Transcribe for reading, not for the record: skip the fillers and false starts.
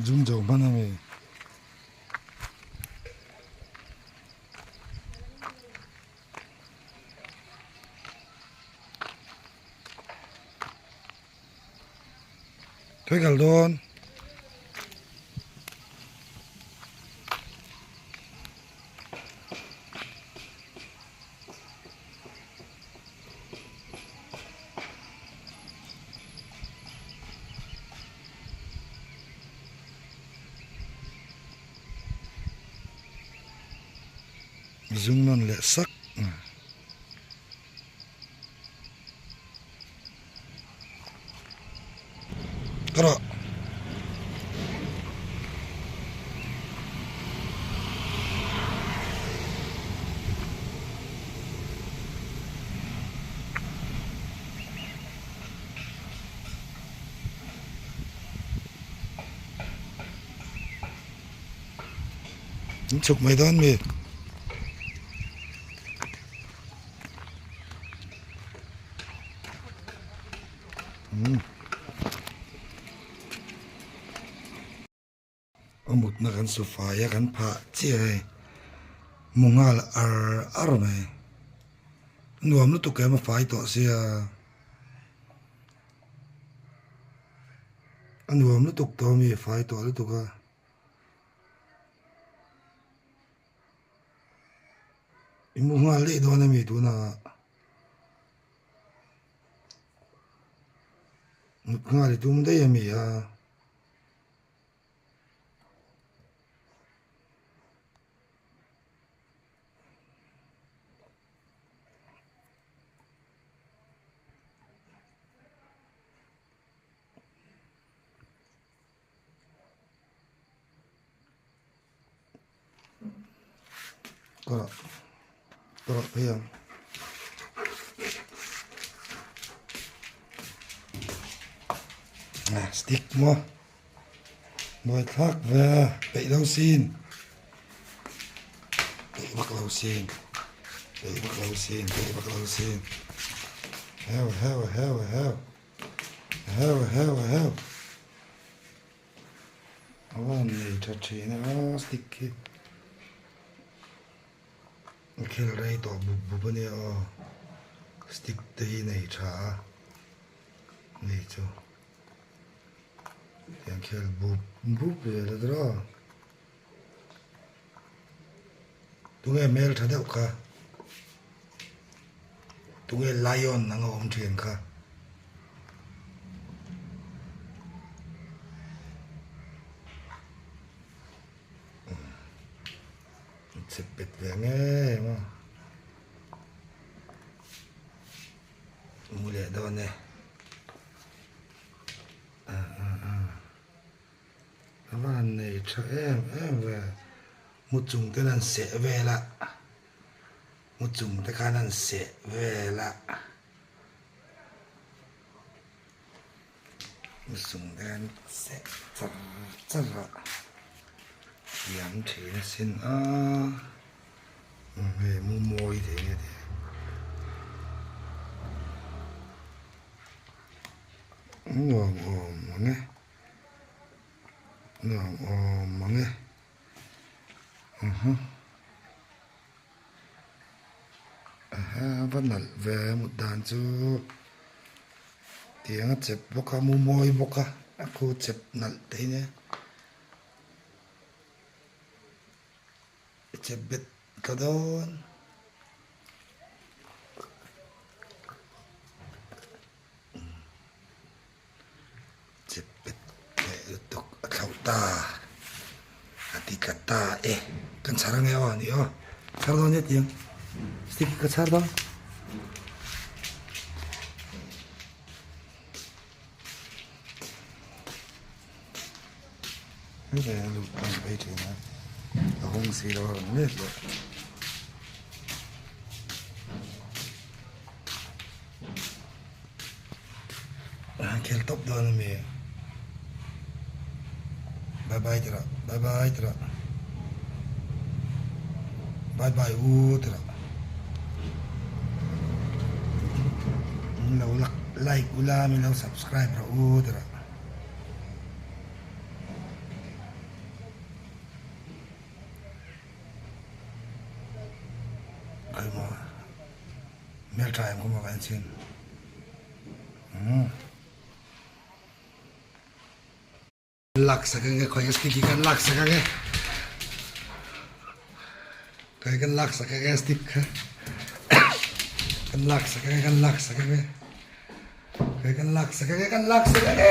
Zoom dầu mana me thôi gal don Zoom non le sak kara chụp maidan me amut na kan sofa ya kan pha che mungal ar mai nuam lu tu ka ma fai to sia nuam lu tuk to mi fai to lu tu ka mungal le do na mi tu na mungal tu mu dai mi ya kara phia stick mo bôi thác về bậy lâu xin bậy bắt lâu xin bậy bắt lâu xin bậy bắt lâu xin heo heo heo heo heo heo heo awan này thật chỉ nó stick kia khel rai to bu bu ne o stick te hi nei tha nei chu yang khel bu be la dra tu nge mel tha deuh kha tu nge lion nang om thian kha sepet ve nge ma mule do ne avan này cho em về một chung cái lần sẽ về lại một chung cái lần sẽ về lại một chung cái lần sẽ chắc là giảm thì nó xin về mua môi thế như thế ngồm mà nghe ngồm mà nghe vẫn là về một đàn chú tiếng chép bốc mua môi bốc cô chép nặng thế nhé chép bít cả đó chép bít để tục thâu ta hati kata kan sarang ya ni sarang ni tiang stick ka sarang ni là lu kan bai thi na hong si lo ni lo kel top do na me bye bye tera bye bye tera bye bye tera lâu like ula mình lâu subscribe ra tera kai mo mel time ko mo kan sin lak sakang khoi stick kan lak sakang kai kan lak sakang stick kan lak sakang kai kan lak sakang